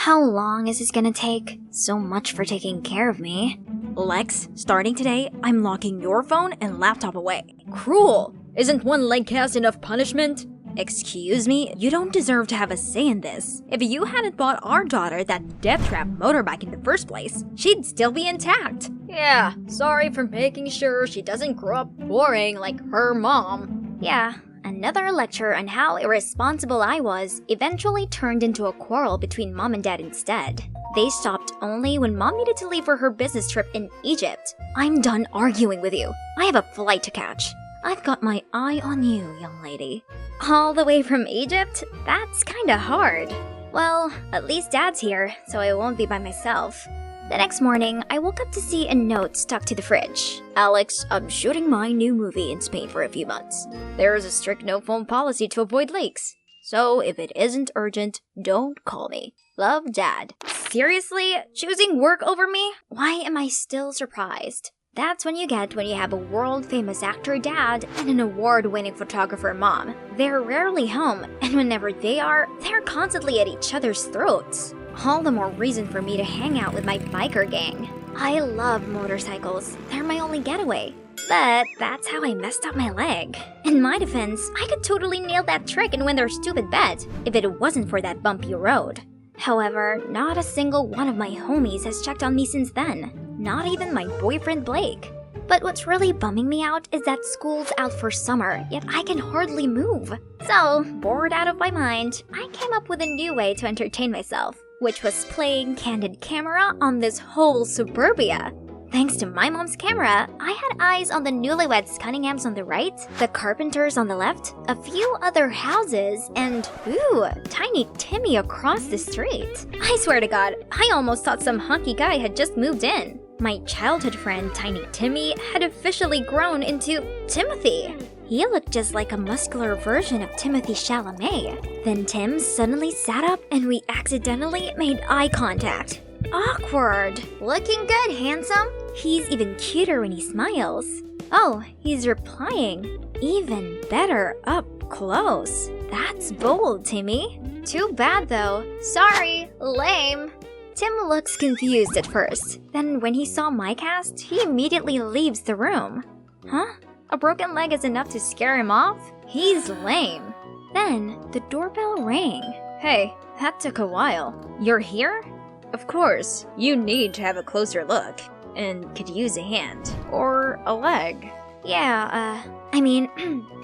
How long is this gonna take? So much for taking care of me. Lex, starting today, I'm locking your phone and laptop away. Cruel! Isn't one leg cast enough punishment? Excuse me, you don't deserve to have a say in this. If you hadn't bought our daughter that death trap motorbike in the first place, she'd still be intact. Yeah, sorry for making sure she doesn't grow up boring like her mom. Yeah, another lecture on how irresponsible I was eventually turned into a quarrel between mom and dad instead. They stopped only when mom needed to leave for her business trip in Egypt. I'm done arguing with you. I have a flight to catch. I've got my eye on you, young lady. All the way from Egypt? That's kinda hard. Well, at least dad's here, so I won't be by myself. The next morning, I woke up to see a note stuck to the fridge. Alex, I'm shooting my new movie in Spain for a few months. There's a strict no-phone policy to avoid leaks. So if it isn't urgent, don't call me. Love, Dad. Seriously? Choosing work over me? Why am I still surprised? That's what you get when you have a world-famous actor dad and an award-winning photographer mom. They're rarely home, and whenever they are, they're constantly at each other's throats. All the more reason for me to hang out with my biker gang. I love motorcycles. They're my only getaway. But that's how I messed up my leg. In my defense, I could totally nail that trick and win their stupid bet if it wasn't for that bumpy road. However, not a single one of my homies has checked on me since then. Not even my boyfriend Blake. But what's really bumming me out is that school's out for summer, yet I can hardly move. So, bored out of my mind, I came up with a new way to entertain myself, which was playing candid camera on this whole suburbia. Thanks to my mom's camera, I had eyes on the newlyweds Cunninghams on the right, the Carpenters on the left, a few other houses, and ooh, Tiny Timmy across the street. I swear to God, I almost thought some hunky guy had just moved in. My childhood friend Tiny Timmy had officially grown into Timothy. He looked just like a muscular version of Timothy Chalamet. Then Tim suddenly sat up and we accidentally made eye contact. Awkward. Looking good, handsome. He's even cuter when he smiles. Oh, he's replying. Even better up close. That's bold, Timmy. Too bad though. Sorry, lame. Tim looks confused at first. Then when he saw my cast, he immediately leaves the room. Huh? A broken leg is enough to scare him off? He's lame. Then the doorbell rang. Hey, that took a while. You're here? Of course, you need to have a closer look, and could use a hand, or a leg. Yeah,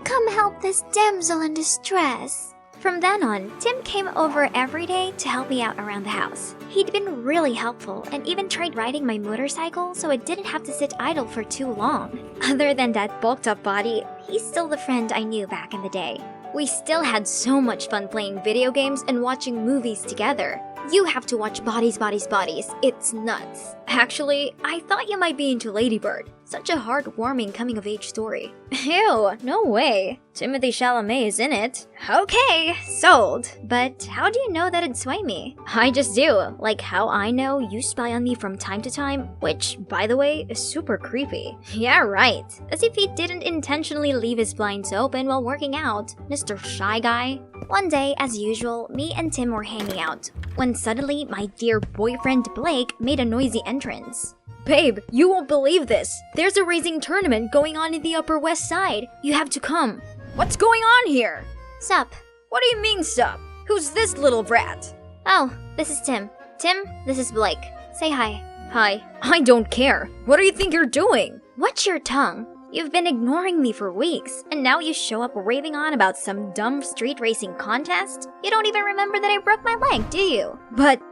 come help this damsel in distress. From then on, Tim came over every day to help me out around the house. He'd been really helpful and even tried riding my motorcycle so it didn't have to sit idle for too long. Other than that bulked up body, he's still the friend I knew back in the day. We still had so much fun playing video games and watching movies together. You have to watch Bodies, Bodies, Bodies. It's nuts. Actually, I thought you might be into Lady Bird. Such a heartwarming coming-of-age story. Ew, no way. Timothy Chalamet is in it. Okay, sold. But how do you know that it'd sway me? I just do. Like how I know you spy on me from time to time, which, by the way, is super creepy. Yeah, right. As if he didn't intentionally leave his blinds open while working out, Mr. Shy Guy. One day, as usual, me and Tim were hanging out, when suddenly my dear boyfriend Blake made a noisy entrance. Babe, you won't believe this. There's a racing tournament going on in the Upper West Side. You have to come. What's going on here? Sup? What do you mean, sup? Who's this little brat? Oh, this is Tim. Tim, this is Blake. Say hi. Hi. I don't care. What do you think you're doing? Watch your tongue. You've been ignoring me for weeks, and now you show up raving on about some dumb street racing contest? You don't even remember that I broke my leg, do you? But,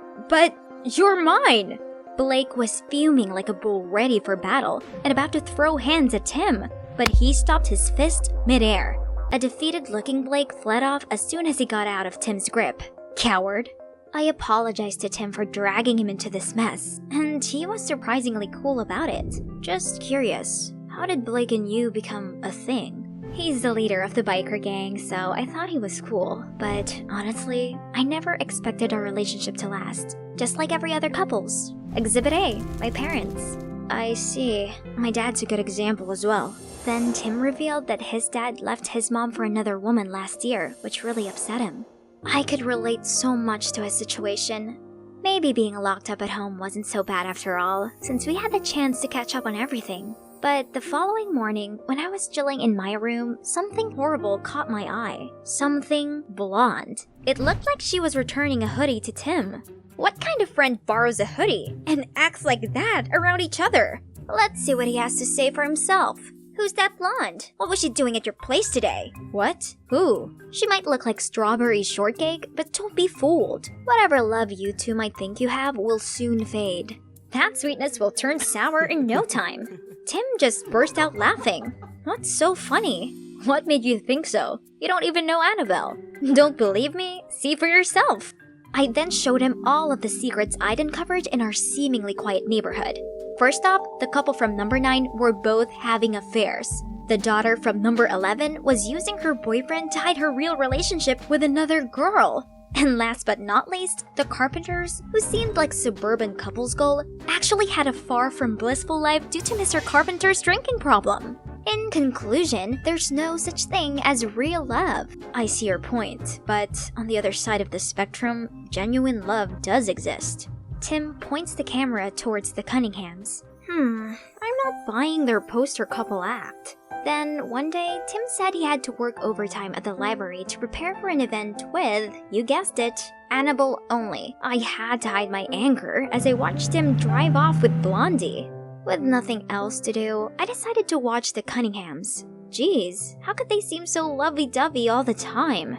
you're mine! Blake was fuming like a bull ready for battle and about to throw hands at Tim, but he stopped his fist mid-air. A defeated-looking Blake fled off as soon as he got out of Tim's grip. Coward. I apologized to Tim for dragging him into this mess, and he was surprisingly cool about it. Just curious, how did Blake and you become a thing? He's the leader of the biker gang, so I thought he was cool, but honestly, I never expected our relationship to last. Just like every other couple's. Exhibit A, my parents. I see. My dad's a good example as well. Then Tim revealed that his dad left his mom for another woman last year, which really upset him. I could relate so much to his situation. Maybe being locked up at home wasn't so bad after all, since we had the chance to catch up on everything. But the following morning, when I was chilling in my room, something horrible caught my eye. Something blonde. It looked like she was returning a hoodie to Tim. What kind of friend borrows a hoodie and acts like that around each other? Let's see what he has to say for himself. Who's that blonde? What was she doing at your place today? What? Who? She might look like strawberry shortcake, but don't be fooled. Whatever love you two might think you have will soon fade. That sweetness will turn sour in no time. Tim just burst out laughing. What's so funny? What made you think so? You don't even know Annabelle. Don't believe me? See for yourself. I then showed him all of the secrets I'd uncovered in our seemingly quiet neighborhood. First off, the couple from number 9 were both having affairs. The daughter from number 11 was using her boyfriend to hide her real relationship with another girl. And last but not least, the Carpenters, who seemed like suburban couples goal, actually had a far from blissful life due to Mr. Carpenter's drinking problem. In conclusion, there's no such thing as real love. I see your point, but on the other side of the spectrum, genuine love does exist. Tim points the camera towards the Cunninghams. I'm not buying their poster couple act. Then, one day, Tim said he had to work overtime at the library to prepare for an event with, you guessed it, Annabelle only. I had to hide my anger as I watched him drive off with Blondie. With nothing else to do, I decided to watch the Cunninghams. Geez, how could they seem so lovey-dovey all the time?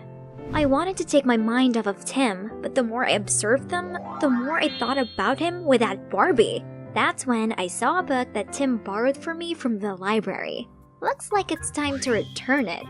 I wanted to take my mind off of Tim, but the more I observed them, the more I thought about him with that Barbie. That's when I saw a book that Tim borrowed for me from the library. Looks like it's time to return it.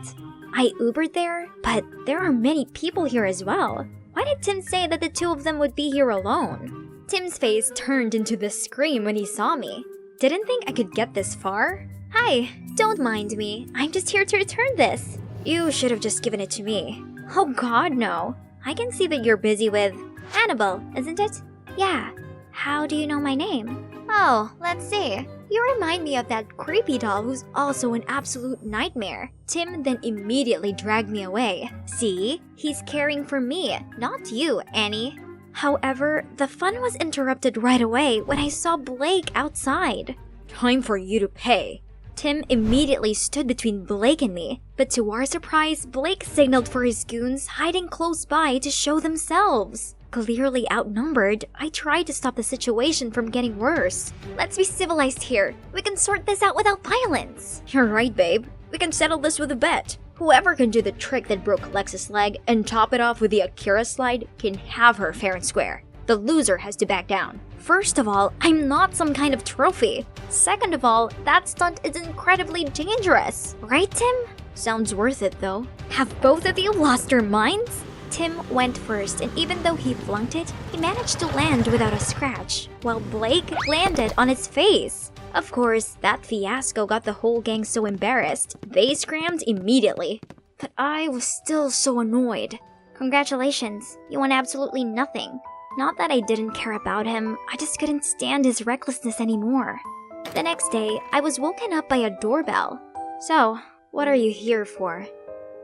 I Ubered there, but there are many people here as well. Why did Tim say that the two of them would be here alone? Tim's face turned into the scream when he saw me. Didn't think I could get this far? Hi, don't mind me. I'm just here to return this. You should have just given it to me. Oh god, no. I can see that you're busy with Annabelle, isn't it? Yeah. How do you know my name? Oh, let's see. You remind me of that creepy doll who's also an absolute nightmare. Tim then immediately dragged me away. See? He's caring for me, not you, Annie. However, the fun was interrupted right away when I saw Blake outside. Time for you to pay. Tim immediately stood between Blake and me, but to our surprise, Blake signaled for his goons hiding close by to show themselves. Clearly outnumbered, I tried to stop the situation from getting worse. Let's be civilized here. We can sort this out without violence. You're right, babe. We can settle this with a bet. Whoever can do the trick that broke Lex's leg and top it off with the Akira slide can have her fair and square. The loser has to back down. First of all, I'm not some kind of trophy. Second of all, that stunt is incredibly dangerous. Right, Tim? Sounds worth it, though. Have both of you lost your minds? Tim went first, and even though he flunked it, he managed to land without a scratch, while Blake landed on his face. Of course, that fiasco got the whole gang so embarrassed, they scrammed immediately. But I was still so annoyed. Congratulations, you won absolutely nothing. Not that I didn't care about him, I just couldn't stand his recklessness anymore. The next day, I was woken up by a doorbell. So, what are you here for?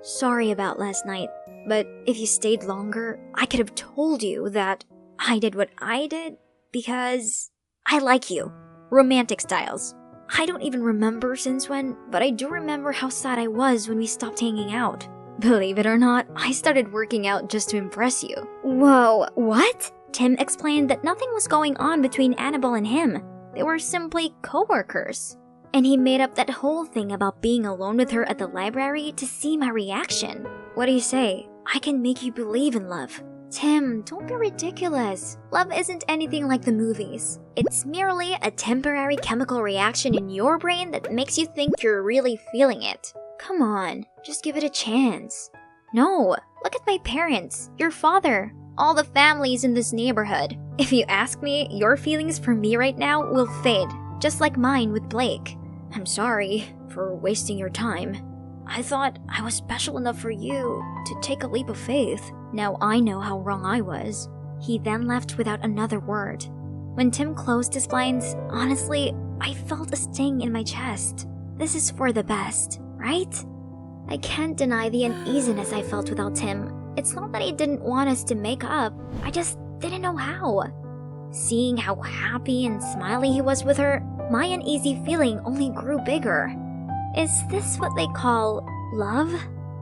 Sorry about last night, but if you stayed longer, I could have told you that I did what I did because I like you. Romantic styles. I don't even remember since when, but I do remember how sad I was when we stopped hanging out. Believe it or not, I started working out just to impress you. Whoa, what? Tim explained that nothing was going on between Annabelle and him. They were simply co-workers. And he made up that whole thing about being alone with her at the library to see my reaction. What do you say? I can make you believe in love. Tim, don't be ridiculous. Love isn't anything like the movies. It's merely a temporary chemical reaction in your brain that makes you think you're really feeling it. Come on, just give it a chance. No, look at my parents, your father, all the families in this neighborhood. If you ask me, your feelings for me right now will fade, just like mine with Blake. I'm sorry for wasting your time. I thought I was special enough for you to take a leap of faith. Now I know how wrong I was. He then left without another word. When Tim closed his blinds, honestly, I felt a sting in my chest. This is for the best, right? I can't deny the uneasiness I felt without Tim. It's not that I didn't want us to make up, I just didn't know how. Seeing how happy and smiley he was with her, my uneasy feeling only grew bigger. Is this what they call love?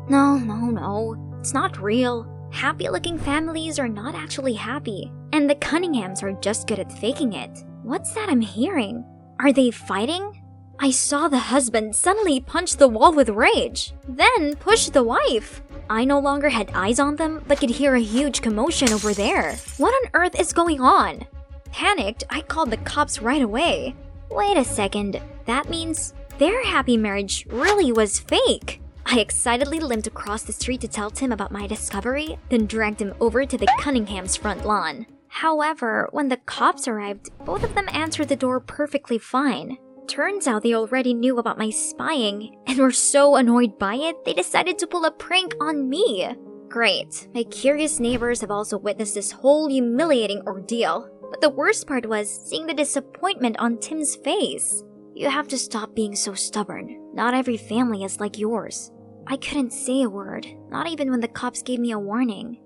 No, it's not real. Happy-looking families are not actually happy, and the Cunninghams are just good at faking it. What's that I'm hearing? Are they fighting? I saw the husband suddenly punch the wall with rage, then push the wife. I no longer had eyes on them, but could hear a huge commotion over there. What on earth is going on? Panicked, I called the cops right away. Wait a second, that means their happy marriage really was fake. I excitedly limped across the street to tell Tim about my discovery, then dragged him over to the Cunningham's front lawn. However, when the cops arrived, both of them answered the door perfectly fine. Turns out they already knew about my spying, and were so annoyed by it, they decided to pull a prank on me. Great, my curious neighbors have also witnessed this whole humiliating ordeal. But the worst part was seeing the disappointment on Tim's face. You have to stop being so stubborn. Not every family is like yours. I couldn't say a word, not even when the cops gave me a warning.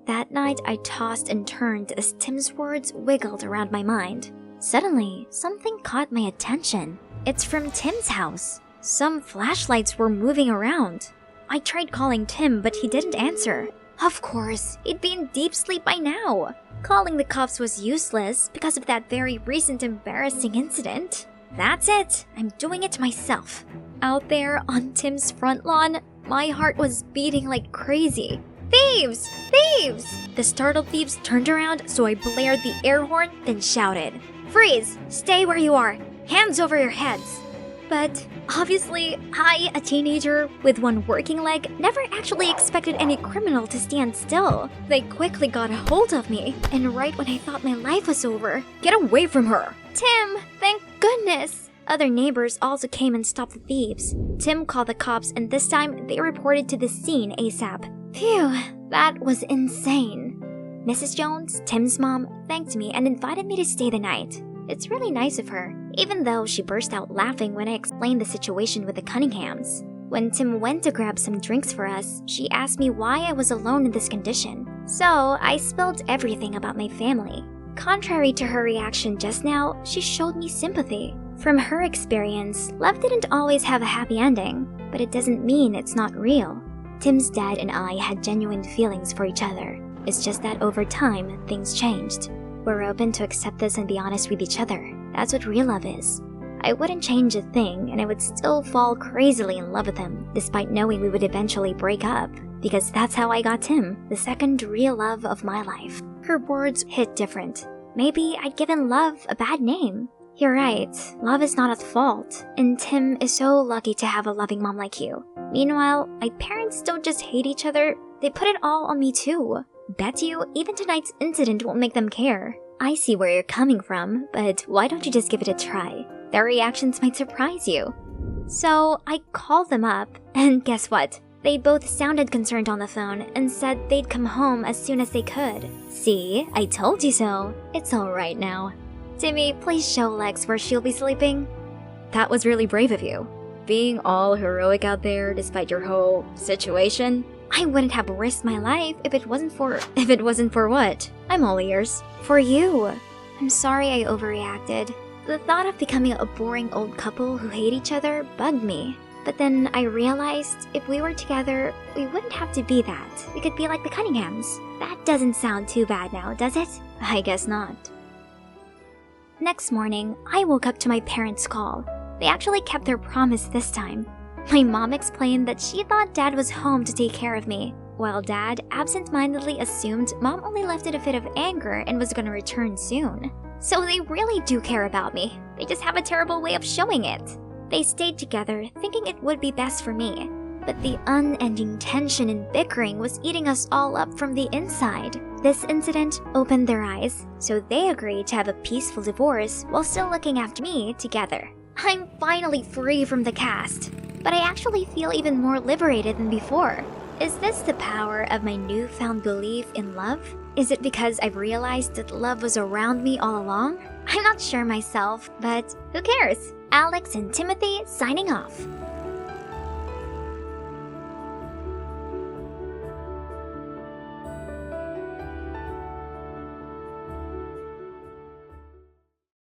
That night, I tossed and turned as Tim's words wiggled around my mind. Suddenly, something caught my attention. It's from Tim's house. Some flashlights were moving around. I tried calling Tim, but he didn't answer. Of course, he'd be in deep sleep by now. Calling the cops was useless because of that very recent embarrassing incident. That's it, I'm doing it myself. Out there on Tim's front lawn, my heart was beating like crazy. Thieves! Thieves! The startled thieves turned around, so I blared the air horn, then shouted, "Freeze! Stay where you are! Hands over your heads!" But obviously, I, a teenager with one working leg, never actually expected any criminal to stand still. They quickly got a hold of me, and right when I thought my life was over, Get away from her! Tim, thank goodness! Other neighbors also came and stopped the thieves. Tim called the cops, and this time they reported to the scene ASAP. Phew, that was insane. Mrs. Jones, Tim's mom, thanked me and invited me to stay the night. It's really nice of her, even though she burst out laughing when I explained the situation with the Cunninghams. When Tim went to grab some drinks for us, she asked me why I was alone in this condition. So I spilled everything about my family. Contrary to her reaction just now, she showed me sympathy. From her experience, love didn't always have a happy ending, but it doesn't mean it's not real. Tim's dad and I had genuine feelings for each other. It's just that over time, things changed. We're open to accept this and be honest with each other. That's what real love is. I wouldn't change a thing, and I would still fall crazily in love with him, despite knowing we would eventually break up. Because that's how I got Tim, the second real love of my life. Her words hit different. Maybe I'd given love a bad name. You're right, love is not at fault, and Tim is so lucky to have a loving mom like you. Meanwhile, my parents don't just hate each other, they put it all on me too. Bet you, even tonight's incident won't make them care. I see where you're coming from, but why don't you just give it a try? Their reactions might surprise you. So, I called them up, and guess what? They both sounded concerned on the phone and said they'd come home as soon as they could. See, I told you so. It's alright now. Timmy, please show Lex where she'll be sleeping. That was really brave of you. Being all heroic out there despite your whole situation. I wouldn't have risked my life if it wasn't for what? I'm all ears. For you. I'm sorry I overreacted. The thought of becoming a boring old couple who hate each other bugged me. But then I realized if we were together, we wouldn't have to be that. We could be like the Cunninghams. That doesn't sound too bad now, does it? I guess not. Next morning, I woke up to my parents' call. They actually kept their promise this time. My mom explained that she thought Dad was home to take care of me, while Dad absent-mindedly assumed Mom only left in a fit of anger and was gonna return soon. So they really do care about me. They just have a terrible way of showing it. They stayed together, thinking it would be best for me. But the unending tension and bickering was eating us all up from the inside. This incident opened their eyes, so they agreed to have a peaceful divorce while still looking after me together. I'm finally free from the cast, but I actually feel even more liberated than before. Is this the power of my newfound belief in love? Is it because I've realized that love was around me all along? I'm not sure myself, but who cares? Alex and Timothy signing off.